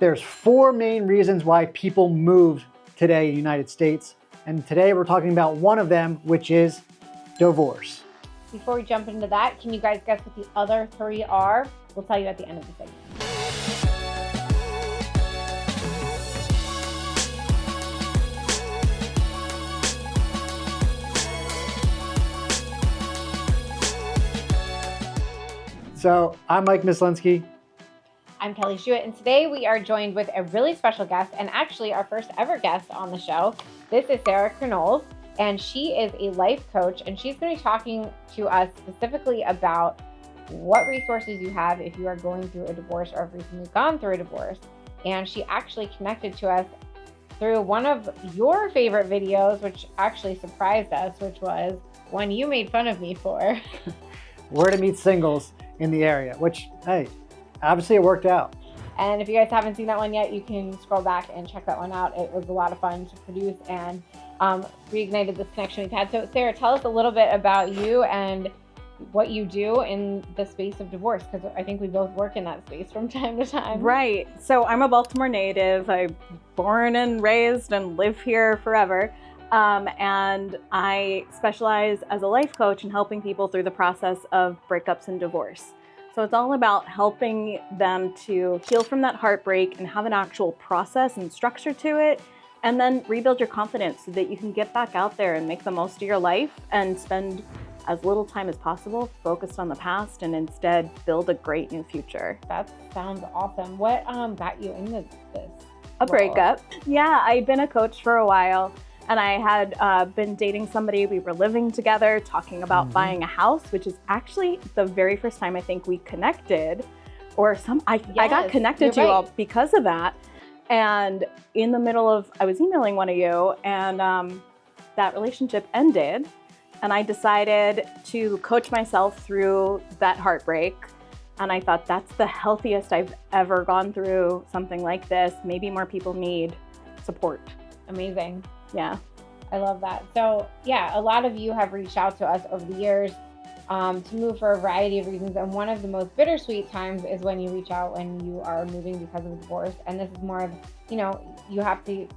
There's 4 main reasons why people move today in the United States. And today we're talking about one of them, which is divorce. Before we jump into that, can you guys guess what the other 3 are? We'll tell you at the end of the segment. So I'm Mike Mislinski. I'm Kelly Schuett, and today we are joined with a really special guest, and actually our first ever guest on the show. This is Sarah Curnoles, and she is a life coach, and she's going to be talking to us specifically about what resources you have if you are going through a divorce or have recently gone through a divorce. And she actually connected to us through one of your favorite videos, which actually surprised us, which was one you made fun of me for. Where to meet singles in the area, which, hey, obviously it worked out. And if you guys haven't seen that one yet, you can scroll back and check that one out. It was a lot of fun to produce and reignited this connection we've had. So Sarah, tell us a little bit about you and what you do in the space of divorce, because I think we both work in that space from time to time. Right. So I'm a Baltimore native. I'm born and raised and live here forever. And I specialize as a life coach in helping people through the process of breakups and divorce. So it's all about helping them to heal from that heartbreak and have an actual process and structure to it, and then rebuild your confidence so that you can get back out there and make the most of your life and spend as little time as possible focused on the past and instead build a great new future. That sounds awesome. What got you into this? A breakup. Yeah, I'd been a coach for a while. And I had been dating somebody. We were living together, talking about buying a house, which is actually the very first time I think we connected, or I got connected to you all because of that. And in the middle of, I was emailing one of you, and that relationship ended. And I decided to coach myself through that heartbreak. And I thought that's the healthiest I've ever gone through something like this. Maybe more people need support. Amazing. Yeah. I love that. So yeah, a lot of you have reached out to us over the years to move for a variety of reasons. And one of the most bittersweet times is when you reach out when you are moving because of a divorce. And this is more of, you have to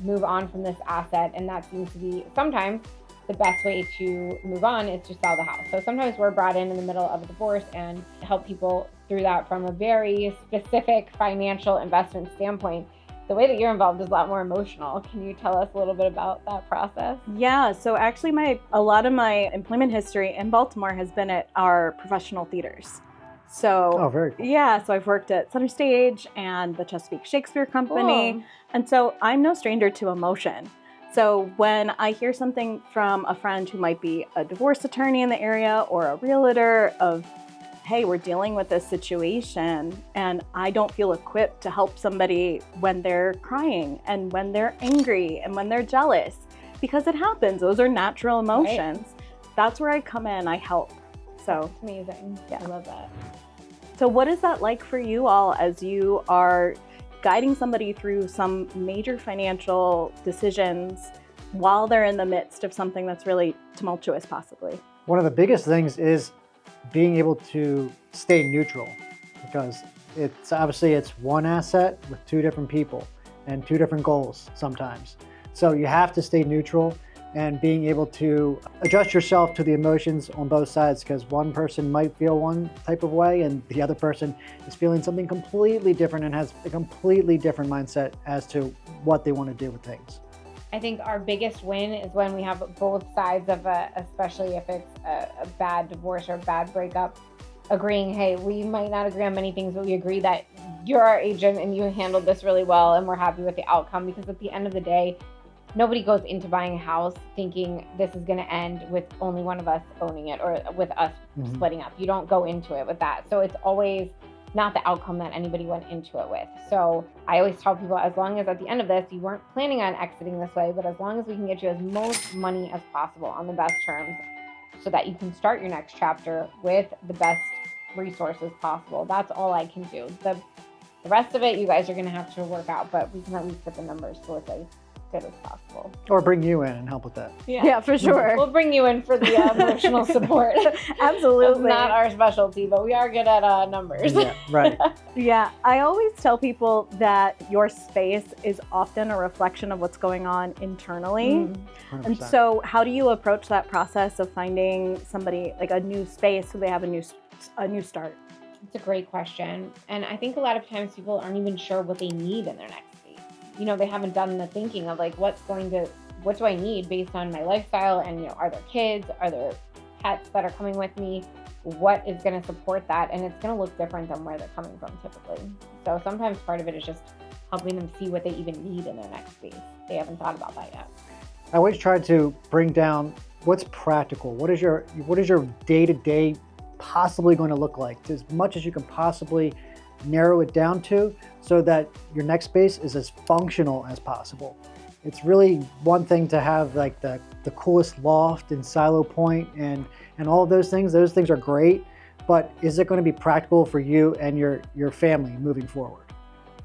move on from this asset. And that seems to be sometimes the best way to move on is to sell the house. So sometimes we're brought in the middle of a divorce and help people through that from a very specific financial investment standpoint. The way that you're involved is a lot more emotional. Can you tell us a little bit about that process? Yeah, so actually a lot of my employment history in Baltimore has been at our professional theaters. So, very cool. Yeah, so I've worked at Center Stage and the Chesapeake Shakespeare Company. Cool. And so I'm no stranger to emotion. So when I hear something from a friend who might be a divorce attorney in the area or a realtor of, hey, we're dealing with this situation and I don't feel equipped to help somebody when they're crying and when they're angry and when they're jealous, because it happens. Those are natural emotions. Right. That's where I come in, I help. So that's amazing. Yeah. I love that. So what is that like for you all as you are guiding somebody through some major financial decisions while they're in the midst of something that's really tumultuous possibly? One of the biggest things is being able to stay neutral, because it's one asset with 2 different people and 2 different goals sometimes. So you have to stay neutral and being able to adjust yourself to the emotions on both sides, because one person might feel one type of way and the other person is feeling something completely different and has a completely different mindset as to what they want to do with things. I think our biggest win is when we have both sides of especially if it's a bad divorce or a bad breakup, agreeing, hey, we might not agree on many things, but we agree that you're our agent and you handled this really well and we're happy with the outcome. Because at the end of the day, nobody goes into buying a house thinking this is going to end with only one of us owning it or with us splitting up. You don't go into it with that. So it's always not the outcome that anybody went into it with. So I always tell people, as long as at the end of this, you weren't planning on exiting this way, but as long as we can get you as most money as possible on the best terms so that you can start your next chapter with the best resources possible. That's all I can do. The rest of it, you guys are going to have to work out, but we can at least put the numbers towards it. good as possible. Or bring you in and help with that. Yeah, for sure. We'll bring you in for the emotional support. Absolutely. It's not our specialty, but we are good at numbers. Yeah, right. Yeah, I always tell people that your space is often a reflection of what's going on internally. 100%. And so how do you approach that process of finding somebody, like a new space, so they have a new start? It's a great question. And I think a lot of times people aren't even sure what they need in their next space. You know, they haven't done the thinking of like, what do I need based on my lifestyle? And, you know, are there kids? Are there pets that are coming with me? What is going to support that? And it's going to look different than where they're coming from typically. So sometimes part of it is just helping them see what they even need in their next space. They haven't thought about that yet. I always try to bring down what's practical. What is your day-to-day possibly going to look like, as much as you can possibly narrow it down to, so that your next space is as functional as possible. It's really one thing to have like the coolest loft and silo point and all of those things. Those things are great, but is it going to be practical for you and your family moving forward?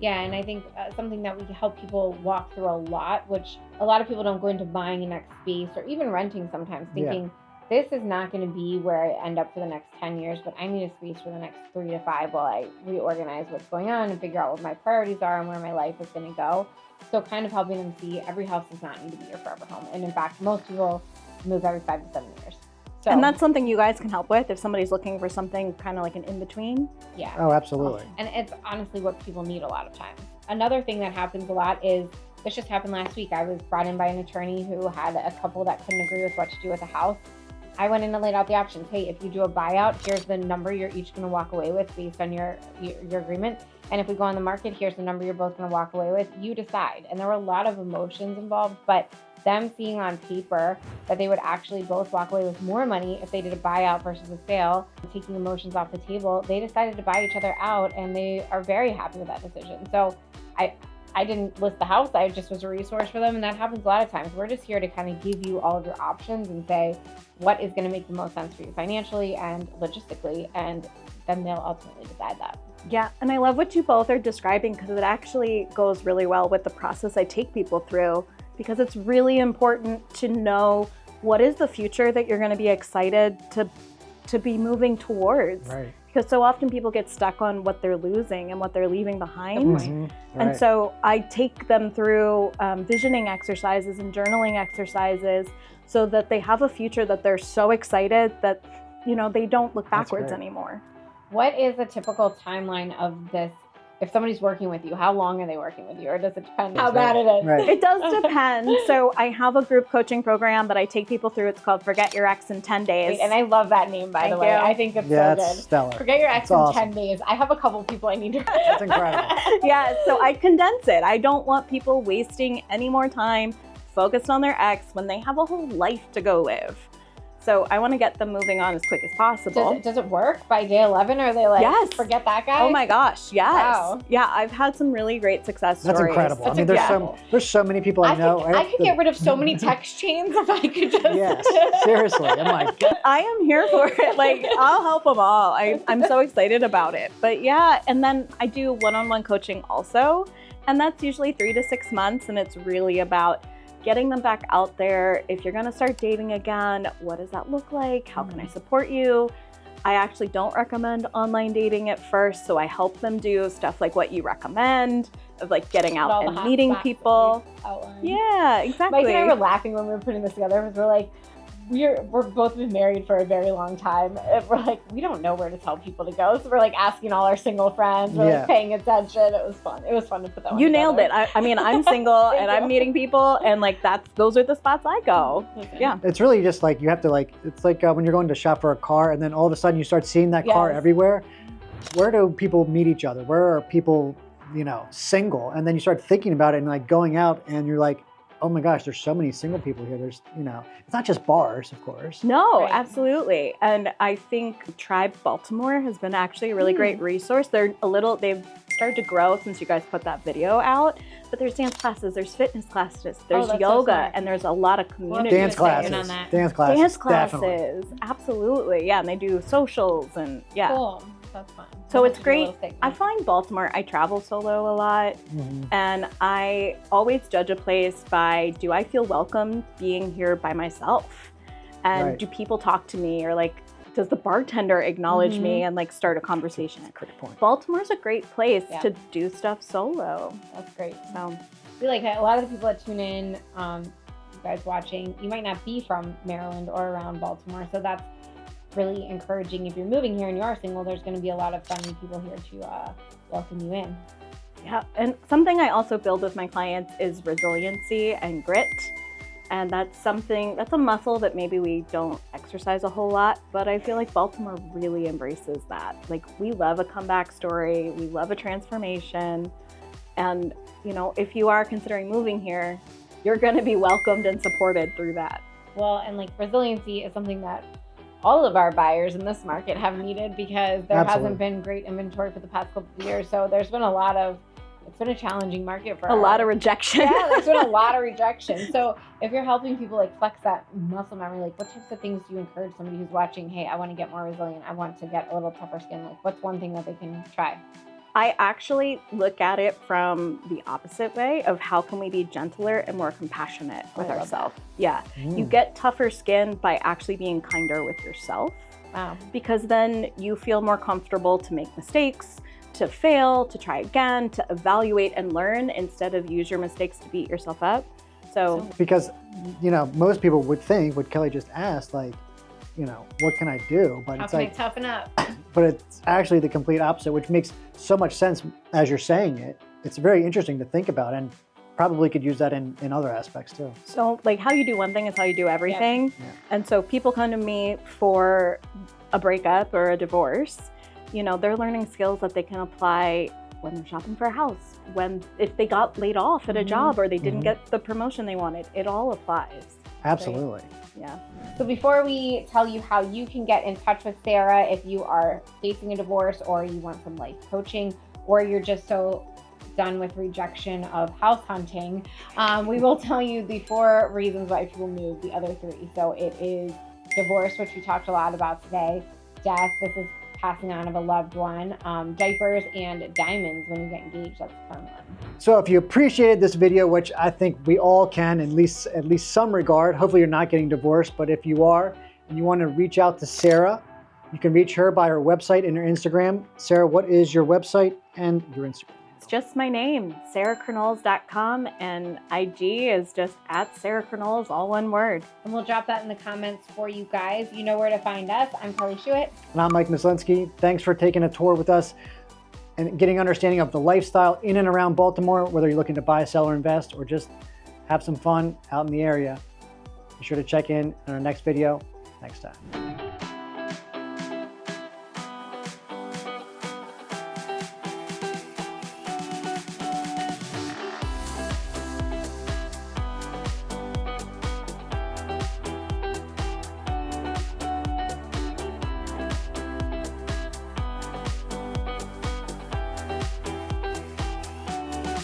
Yeah, and I think something that we help people walk through a lot, which a lot of people don't go into buying a next space or even renting sometimes, thinking, this is not going to be where I end up for the next 10 years, but I need a space for the next 3 to 5 while I reorganize what's going on and figure out what my priorities are and where my life is going to go. So kind of helping them see every house does not need to be your forever home. And in fact, most people move every 5 to 7 years. So, and that's something you guys can help with if somebody's looking for something kind of like an in-between. Yeah. Oh, absolutely. And it's honestly what people need a lot of times. Another thing that happens a lot is, this just happened last week. I was brought in by an attorney who had a couple that couldn't agree with what to do with a house. I went in and laid out the options. Hey, if you do a buyout, here's the number you're each going to walk away with based on your agreement. And if we go on the market, here's the number you're both going to walk away with. You decide. And there were a lot of emotions involved, but them seeing on paper that they would actually both walk away with more money if they did a buyout versus a sale, taking emotions off the table, they decided to buy each other out, and they are very happy with that decision. So I didn't list the house. I just was a resource for them. And that happens a lot of times. We're just here to kind of give you all of your options and say what is going to make the most sense for you financially and logistically. And then they'll ultimately decide that. Yeah, and I love what you both are describing, because it actually goes really well with the process I take people through, because it's really important to know what is the future that you're going to be excited to be moving towards. Right. Because so often people get stuck on what they're losing and what they're leaving behind. Mm-hmm. Right. And so I take them through visioning exercises and journaling exercises so that they have a future that they're so excited that, you know, they don't look backwards anymore. What is a typical timeline of this? If somebody's working with you, how long are they working with you? Or does it depend how bad it is? Right. It does depend. So I have a group coaching program that I take people through. It's called Forget Your Ex in 10 Days. And I love that name, by the way. I think it's so that's good. stellar. Forget Your Ex That's in awesome. 10 days. I have a couple people I need to That's incredible. Yeah, so I condense it. I don't want people wasting any more time focused on their ex when they have a whole life to go live. So I want to get them moving on as quick as possible. Does it work by day 11? Or are they like, Yes. forget that guy? Oh my gosh, yes. Wow. Yeah, I've had some really great success That's stories. incredible. That's I mean, there's so many people I know. I could get rid of so many text chains if I could just. Yes, seriously. I'm like, I am here for it. Like, I'll help them all. I'm so excited about it. But yeah, and then I do one-on-one coaching also. And that's usually 3 to 6 months. And it's really about getting them back out there. If you're gonna start dating again, what does that look like? How can I support you? I actually don't recommend online dating at first, so I help them do stuff like what you recommend, of like getting out and meeting people. Yeah, exactly. Mike and I were laughing when we were putting this together because we're like, we're both been married for a very long time. We're like, we don't know where to tell people to go. So we're like asking all our single friends. We're like paying attention. It was fun. It was fun to put that one together. Nailed it. I mean, I'm single and I'm meeting people, and like those are the spots I go. Okay. Yeah. it's really just like you have to like, it's like when you're going to shop for a car and then all of a sudden you start seeing that car everywhere. Where do people meet each other? Where are people, you know, single? And then you start thinking about it and like going out and you're like, oh my gosh, there's so many single people here. There's, you know, it's not just bars, of course. No, Right. absolutely. And I think Tribe Baltimore has been actually a really great resource. They've started to grow since you guys put that video out, but there's dance classes, there's fitness classes, there's that's so yoga, smart. and there's a lot of community. Dance Just saying classes. on that. Dance classes. Dance Definitely. classes, absolutely. Yeah, and they do socials and yeah. Cool. That's fun. So it's Be a great. little statement. I find Baltimore, I travel solo a lot, and I always judge a place by, do I feel welcome being here by myself? And Right. do people talk to me, or like, does the bartender acknowledge me and like start a conversation? That's a great point. Baltimore's a great place Yeah. to do stuff solo. That's great. So We like a lot of the people that tune in, you guys watching, you might not be from Maryland or around Baltimore, so that's really encouraging. If you're moving here and you are single, there's going to be a lot of friendly people here to welcome you in. yeah, and something I also build with my clients is resiliency and grit. And that's a muscle that maybe we don't exercise a whole lot, but I feel like Baltimore really embraces that. Like, we love a comeback story, we love a transformation. And, you know, if you are considering moving here, you're going to be welcomed and supported through that. Well, and like resiliency is something that all of our buyers in this market have needed, because there Absolutely. hasn't been great inventory for the past couple of years. So there's been it's been a challenging market for A lot of rejection. Yeah, there's been a lot of rejection. So if you're helping people like flex that muscle memory, like what types of things do you encourage somebody who's watching? Hey, I want to get more resilient. I want to get a little tougher skin. Like, what's one thing that they can try? I actually look at it from the opposite way of how can we be gentler and more compassionate with I love ourselves. Yeah, you get tougher skin by actually being kinder with yourself, Wow. because then you feel more comfortable to make mistakes, to fail, to try again, to evaluate and learn, instead of use your mistakes to beat yourself up. So Because, you know, most people would think what Kelly just asked, like, you know, what can I do? But How it's can like, I toughen up? but it's actually the complete opposite, which makes so much sense as you're saying it. It's very interesting to think about, and probably could use that in other aspects too. So like, how you do one thing is how you do everything. Yeah. And so people come to me for a breakup or a divorce, you know, they're learning skills that they can apply when they're shopping for a house, if they got laid off at a job, or they didn't get the promotion they wanted. It all applies. Absolutely. Yeah. So before we tell you how you can get in touch with Sarah if you are facing a divorce, or you want some life coaching, or you're just so done with rejection of house hunting, we will tell you the 4 reasons why people move, the other 3. So it is divorce, which we talked a lot about today, death, this is passing on of a loved one, diapers, and diamonds when you get engaged. That's a fun one. So if you appreciated this video, which I think we all can, at least some regard, hopefully you're not getting divorced, but if you are and you want to reach out to Sarah, you can reach her by her website and her Instagram. Sarah, what is your website and your Instagram? It's just my name, sarahcurnoles.com, and IG is just @sarahcurnoles, all one word. And we'll drop that in the comments for you guys. You know where to find us. I'm Kelly Schuett. And I'm Mike Mislinski. Thanks for taking a tour with us and getting understanding of the lifestyle in and around Baltimore, whether you're looking to buy, sell, or invest, or just have some fun out in the area. Be sure to check in our next video next time.